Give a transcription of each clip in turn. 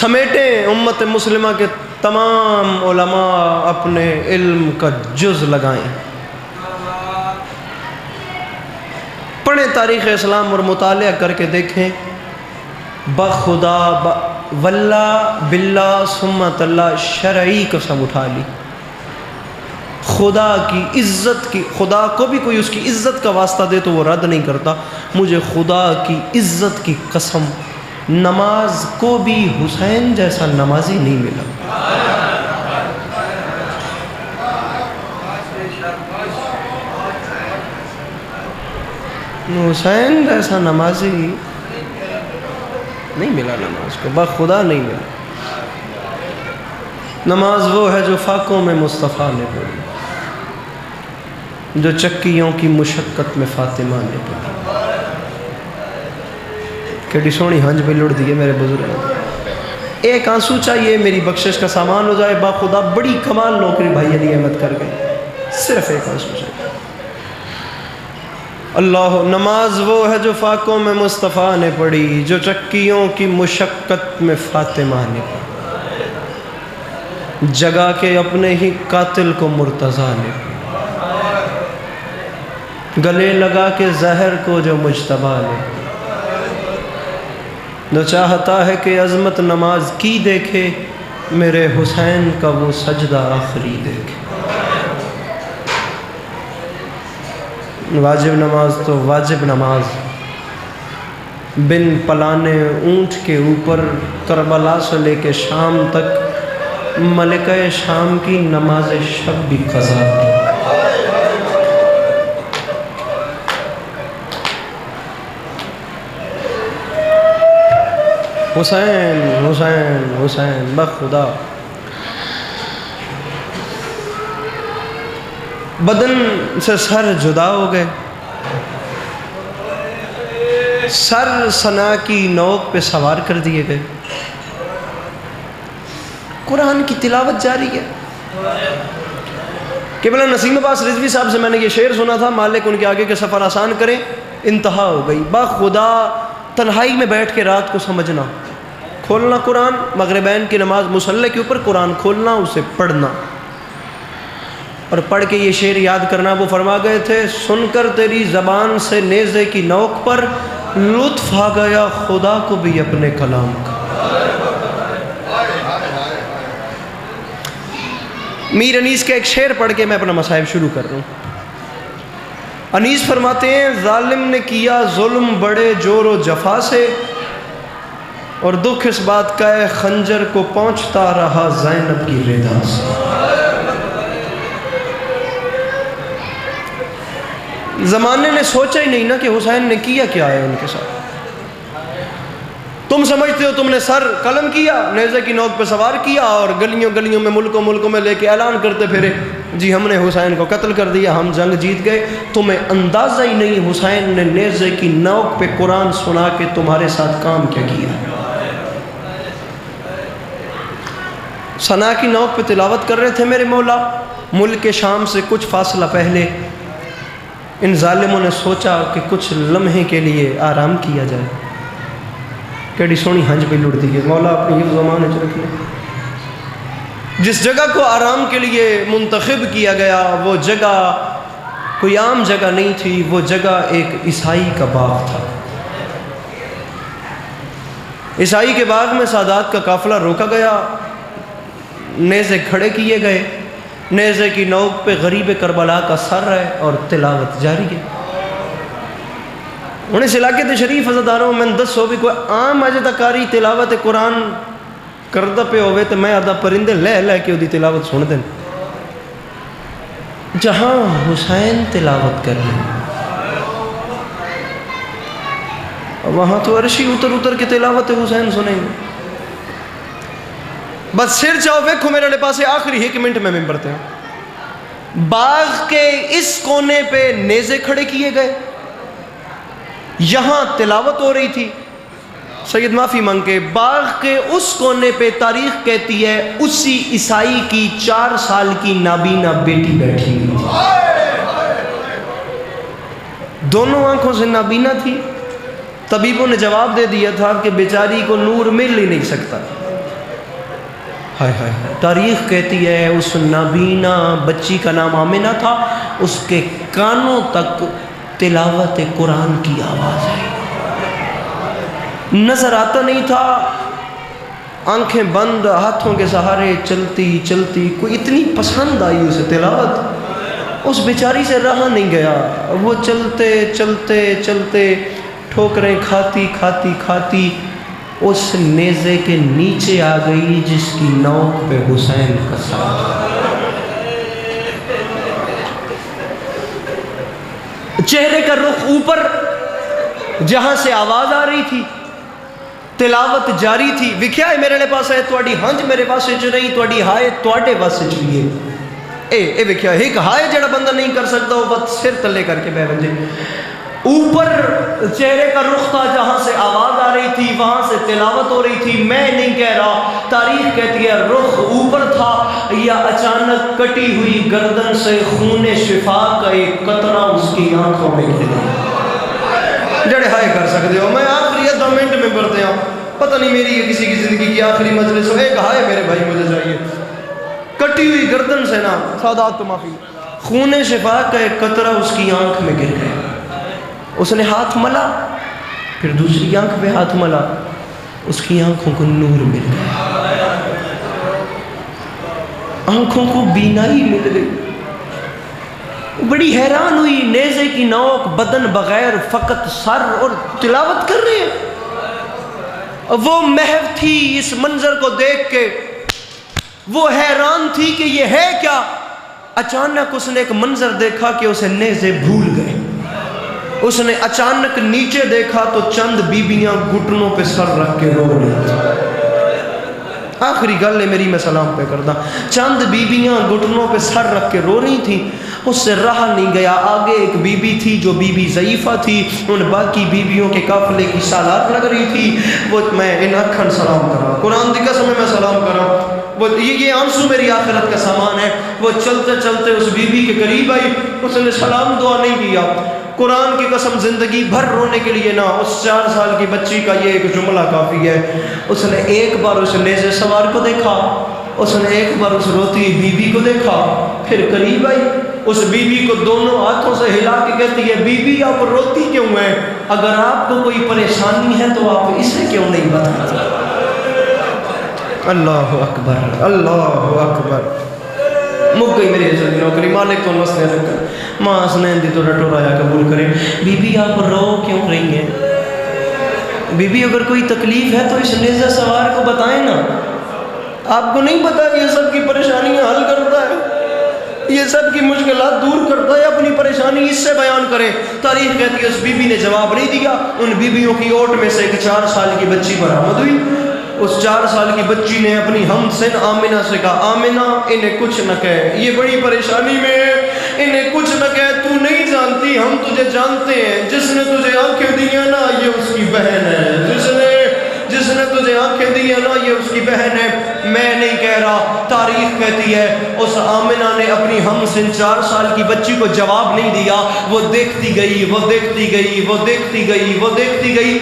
سمیٹیں امت مسلمہ کے تمام علماء اپنے علم کا جز لگائیں، پڑھیں تاریخ اسلام اور مطالعہ کر کے دیکھیں، بخدا واللہ باللہ سمت اللہ شرعی قسم اٹھا لی، خدا کی عزت کی، خدا کو بھی کوئی اس کی عزت کا واسطہ دے تو وہ رد نہیں کرتا، مجھے خدا کی عزت کی قسم نماز کو بھی حسین جیسا نمازی نہیں ملا۔ حسین جیسا نمازی نہیں ملا نماز کو، بخدا نہیں ملا۔ نماز وہ ہے جو فاقوں میں مصطفیٰ نے پڑھی، جو چکیوں کی مشقت میں فاطمہ نے پڑھی۔ کیڑی سونی ہنج پہ لڑ دیئے میرے بزرگ، ایک آنسو چاہیے میری بخشش کا سامان ہو جائے، خدا بڑی کمال نوکری بھائی علی احمد کر گئے، صرف ایک آنسو چاہیے۔ اللہ نماز وہ ہے جو فاقوں میں مصطفیٰ نے پڑھی، جو چکیوں کی مشقت میں فاطمہ نے پڑھی، جگا کے اپنے ہی قاتل کو مرتضیٰ نے پڑھی، گلے لگا کے زہر کو جو مجتبیٰ نے پڑھی، جو چاہتا ہے کہ عظمت نماز کی دیکھے، میرے حسین کا وہ سجدہ آخری دیکھے۔ واجب نماز تو واجب نماز، بن پلانے اونٹ کے اوپر کربلا سے لے کے شام تک ملکہ شام کی نماز شب بھی قضا کی۔ حسین حسین حسین بخدا، بدن سے سر جدا ہو گئے، سر ثنا کی نوک پہ سوار کر دیے گئے، قرآن کی تلاوت جاری ہے۔ قبلہ نسیم عباس رضوی صاحب سے میں نے یہ شعر سنا تھا، مالک ان کے آگے کے سفر آسان کریں، انتہا ہو گئی، بخدا تنہائی میں بیٹھ کے رات کو سمجھنا، کھولنا قرآن، مغربین کی نماز مصلی کے اوپر قرآن کھولنا، اسے پڑھنا اور پڑھ کے یہ شعر یاد کرنا۔ وہ فرما گئے تھے، سن کر تیری زبان سے نیزے کی نوک پر لطف آ گیا خدا کو بھی اپنے کلام کا۔ میر انیس کا ایک شعر پڑھ کے میں اپنا مصائب شروع کر رہا ہوں۔ انیس فرماتے ہیں، ظالم نے کیا ظلم بڑے جور و جفا سے، اور دکھ اس بات کا ہے خنجر کو پہنچتا رہا زینب کی ردا سے۔ زمانے نے سوچا ہی نہیں نا کہ حسین نے کیا کیا ہے ان کے ساتھ۔ تم سمجھتے ہو تم نے سر قلم کیا، نیزے کی نوک پہ سوار کیا اور گلیوں گلیوں میں ملکوں میں لے کے اعلان کرتے پھرے، جی ہم نے حسین کو قتل کر دیا، ہم جنگ جیت گئے۔ تمہیں اندازہ ہی نہیں حسین نے نیزے کی نوک پہ قرآن سنا کے تمہارے ساتھ کام کیا کیا۔ ثنا کی نوک پہ تلاوت کر رہے تھے میرے مولا، ملک شام سے کچھ فاصلہ پہلے ان ظالموں نے سوچا کہ کچھ لمحے کے لیے آرام کیا جائے۔ کیڑی سونی ہنج پہ لڑ دی ہے، مولا اپنی حفظ و امان وچ رکھ لے۔ جس جگہ کو آرام کے لیے منتخب کیا گیا وہ جگہ کوئی عام جگہ نہیں تھی، وہ جگہ ایک عیسائی کا باغ تھا۔ عیسائی کے باغ میں سادات کا قافلہ روکا گیا، نیزے کھڑے کیے گئے، نیزے کی نوک پہ غریب کربلا کا سر ہے اور تلاوت جاری ہے۔ انہیں اس علاقے تے شریف عزاداروں میں دسو بھی کوئی عام اجدکاری تلاوت قرآن کردہ پہ ہوئے تو میں آدھا پرندے لے کے دی تلاوت سن دیں، جہاں حسین تلاوت کر رہے ہیں وہاں تو عرشی اتر کے تلاوت حسین سنیں گے۔ بس سر چاہو ویکھو میرے لے پاسے آخری 1 منٹ میں ممبر تے ہیں۔ باغ کے اس کونے پہ نیزے کھڑے کیے گئے، یہاں تلاوت ہو رہی تھی۔ سید معافی مانگ کے باغ کے اس کونے پہ تاریخ کہتی ہے اسی عیسائی کی 4 سال کی نابینا بیٹی بیٹھی ہوئی تھی، دونوں آنکھوں سے نابینا تھی۔ طبیبوں نے جواب دے دیا تھا کہ بیچاری کو نور مل ہی نہیں سکتا، ہائے ہائے ہائے، تاریخ کہتی ہے اس نابینا بچی کا نام آمنہ تھا، اس کے کانوں تک تلاوت قرآن کی آواز آئی، نظر آتا نہیں تھا، آنکھیں بند ہاتھوں کے سہارے چلتی چلتی، کوئی اتنی پسند آئی اسے تلاوت، اس بیچاری سے رہا نہیں گیا، وہ چلتے چلتے چلتے ٹھوکریں کھاتی کھاتی کھاتی اس نیزے کے نیچے آ گئی جس کی نوک پہ حسین کا سر تھا۔ چہرے کا رخ اوپر، جہاں سے آواز آ رہی تھی، تلاوت جاری تھی، وکھیا ہے میرے پاس ہے تواڈی ہنج میرے پاس چ نہیں، تواڈی ہائے تواڈے پاس چ بھی ہے، اے وکھیا ایک ہائے جڑا بندہ نہیں کر سکتا وہ بس سر تلے کر کے بہ ونجے، اوپر چہرے کا رخ تھا جہاں سے آواز آ رہی تھی، وہاں سے تلاوت ہو رہی تھی، میں نہیں کہہ رہا، تاریخ کہتی ہے رخ اوپر تھا یا اچانک کٹی ہوئی گردن سے خون شفا کا ایک قطرہ اس کی آنکھوں میں گر گیا۔ جڑے ہائے کر سکتے ہو، میں آخری 10 منٹ میں بڑھتے ہوں، پتہ نہیں میری یا کسی کی زندگی کی آخری مجلس ہو، ایک ہائے میرے بھائی مجھے چاہیے، کٹی ہوئی گردن سے نا، سادات تو معافی، خون شفا کا ایک قطرہ اس کی آنکھ میں گر گیا، اس نے ہاتھ ملا، پھر دوسری آنکھ پہ ہاتھ ملا، اس کی آنکھوں کو نور مل گیا، آنکھوں کو بینائی مل گئی، بڑی حیران ہوئی، نیزے کی نوک، بدن بغیر، فقط سر، اور تلاوت کر رہے ہیں۔ وہ محو تھی اس منظر کو دیکھ کے، وہ حیران تھی کہ یہ ہے کیا، اچانک اس نے ایک منظر دیکھا کہ اسے نیزے بھول گئے، اس نے اچانک نیچے دیکھا تو چند بیبیاں گھٹنوں پہ سر رکھ کے رو رہی تھیں، آخری گل ہے میری، میں سلام پہ کردہ، چند بیبیاں گھٹنوں پہ سر رکھ کے رو رہی تھیں، اس سے رہا نہیں گیا، آگے ایک بی بی تھی جو بی بی ضعیفہ تھی، ان باقی بیبیوں کے قافلے کی سالار لگ رہی تھی، وہ میں ان اکھن سلام کرا، قرآن دی قسم میں سلام کرا، وہ یہ آنسو میری آخرت کا سامان ہے، وہ چلتے چلتے اس بی بی کے قریب آئی، اس نے سلام دعا نہیں دیا، قرآن کی قسم زندگی بھر رونے کے لیے نا، اس 4 سال کی بچی کا یہ ایک جملہ کافی ہے، اس نے ایک بار اس نیزے سوار کو دیکھا، اس نے ایک بار اس روتی بی بی کو دیکھا، پھر قریب آئی، اس بی بی کو دونوں ہاتھوں سے ہلا کے کہتی ہے، بی بی آپ روتی کیوں ہیں، اگر آپ کو کوئی پریشانی ہے تو آپ اسے کیوں نہیں بتاتے؟ اللہ اکبر، اللہ اکبر، مک گئی میری عزت نوکری، مالک تو مسئلے رکھ کر ماں حسنین دی تو رٹو رایا قبول کرے، بی بی آپ رو کیوں رہی ہیں؟ بی بی اگر کوئی تکلیف ہے تو اس نیزہ سوار کو بتائیں نا، آپ کو نہیں پتا یہ سب کی پریشانیاں حل کرتا ہے، یہ سب کی مشکلات دور کرتا ہے، اپنی پریشانی اس سے بیان کریں۔ تاریخ کہتی ہے اس بی بی نے جواب نہیں دیا، ان بیویوں کی اوٹ میں سے ایک 4 سال کی بچی برآمد ہوئی، اس 4 سال کی بچی نے اپنی ہم سن آمنہ سے کہا، آمنہ انہیں کچھ نہ کہے، یہ بڑی پریشانی میں ہے، انہیں کچھ نہ کہے، تو نہیں جانتی ہم تجھے جانتے ہیں، جس نے تجھے آنکھیں دی ہیں نا یہ اس کی بہن ہے، جس نے تجھے آنکھیں دی ہیں نا یہ اس کی بہن ہے، میں نہیں کہہ رہا۔ تاریخ کہتی ہے اس آمنہ نے اپنی ہم سن 4 سال کی بچی کو جواب نہیں دیا، وہ دیکھتی گئی، وہ دیکھتی گئی، وہ دیکھتی گئی، وہ دیکھتی گئی،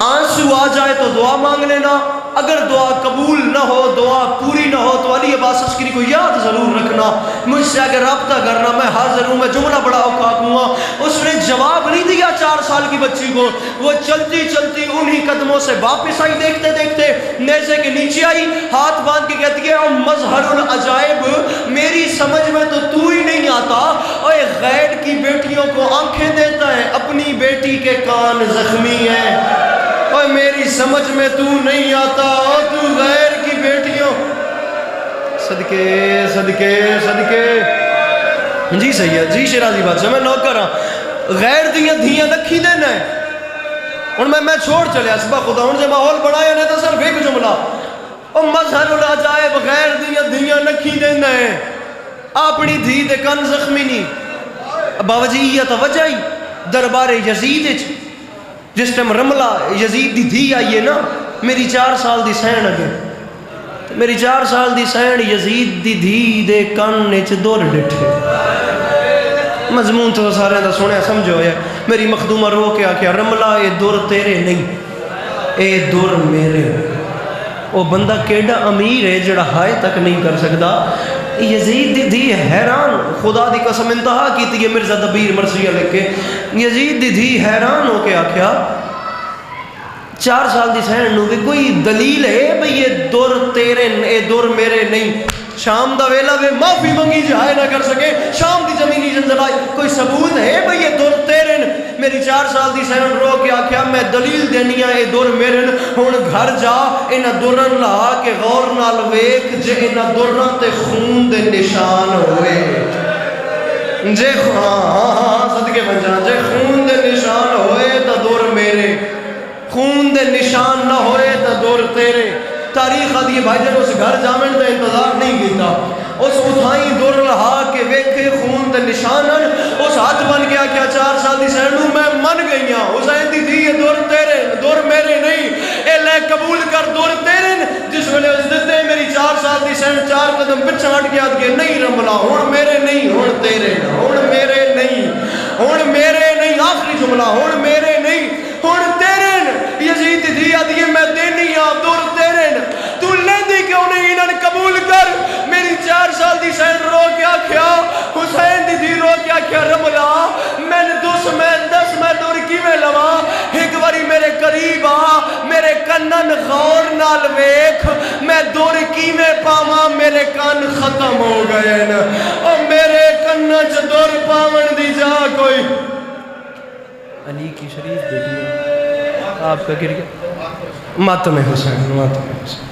آنسو آ جائے تو دعا مانگ لینا، اگر دعا قبول نہ ہو، دعا پوری نہ ہو تو علی عباس عسکری کو یاد ضرور رکھنا، مجھ سے اگر رابطہ کرنا، میں حاضر ہوں، میں جملہ بڑا اوقات ہوں۔ اس نے جواب نہیں دیا 4 سال کی بچی کو، وہ چلتی چلتی انہی قدموں سے واپس آئی، دیکھتے دیکھتے نیزے کے نیچے آئی، ہاتھ باندھ کے کہتی ہے او مظہر العجائب، میری سمجھ میں تو ہی نہیں آتا، اوے غیر کی بیٹیوں کو آنکھیں دیتا ہے، اپنی بیٹی کے کان زخمی ہیں، اور میری سمجھ میں تو نہیں آتا، اور تو غیر کی بیٹیوں، صدقے صدقے صدقے، جی سید جی شیرازی بات سے میں نوکر ہاں، غیر دیاں دھیاں نکھی دینا ہے، اور میں چھوڑ چلے اسبا خدا ہوں، جب ماحول بڑھایا نہیں تو صرف ایک جملہ، او مظہر العجائب غیر دیاں نکھی دینا ہے، اپنی دھی دے کان زخمی نہیں، بابا جی یہ توجہ ہی دربار یزید جس ٹائم رملہ یزید دی دھی آئیے نا، میری 4 سال دی سین اگے، میری 4 سال دی سین یزید دی دھی دے کان چ دور ڈٹھے، مضمون تو سارے دا سونے سمجھو ہے، میری مخدومہ رو کے آکھیا رملہ اے دور تیرے نہیں، اے دور میرے، وہ بندہ کیڈا امیر ہے جڑا ہائے تک نہیں کر سکتا. یزید دی دھی حیران، خدا دی قسم انتہا کی تھی مرزا دبیر مرثیہ لکھ کے. یزید دی دھی حیران ہو کے آکھیا 4 سال دی سہن نو بھی کوئی دلیل ہے بھئی یہ دور تیرے اے دور میرے نہیں. شام دا ویلا وے معافی منگی جہائے نہ کر سکے، شام دی زمینی زلزلہ کوئی ثبوت ہے بھئی یہ دور تیرے. میری 4 سال دی سہن رو کے آکھیا میں دلیل دینی اے دور میرے. ہن گھر جا انہاں دورن لا کے غور نال ویکھ جے انہاں دورن تے خون دے نشان ہوئے. جے صدقے بچا جے خون دے نشان ہوئے تا دور میرے، خون دے نشان نہ ہوئے تا دور تیرے. تاریخ آدھی بھائی جب اس گھر جامن تے انتظار نہیں کیتا، اس اتھائیں دور لہا کے ویکھے خون دے نشانن، اس ہاتھ بن گیا کیا 4 سال دی سینڈو میں من گئی ہاں. حسین دی تھی یہ دور تیرے دور میرے نہیں، اے لے قبول کر دور تیرے. جس ویلے اس دیتے میری 4 سال دی سینڈ 4 قدم پچھا ہٹ گیا کہ نہیں رملا ہون میرے نہیں ہون تیرے، ہون میرے نہیں ہون میرے نہیں. آخری جملہ ہون میرے نہیں ہون تیرے. یزید دی آدھی میں دینی ہاں دور تیرے. تو لیندی کیوں نہیں انہاں قبول کر. میری 4 سال دی سین رو کے آکھیا حسین دی دی رو کے آکھیا رملا میں دس میں دور کی میں لوا. ایک باری میرے قریب آ میرے کنن غور نال ویکھ میں دور کی میں پاواں میرے کان ختم ہو گئے نا. اور میرے کنن چ دور پاون دی جا کوئی. علی کی شریف بیٹی آپ کا گر گیا ماتم حسین ماتم حسین.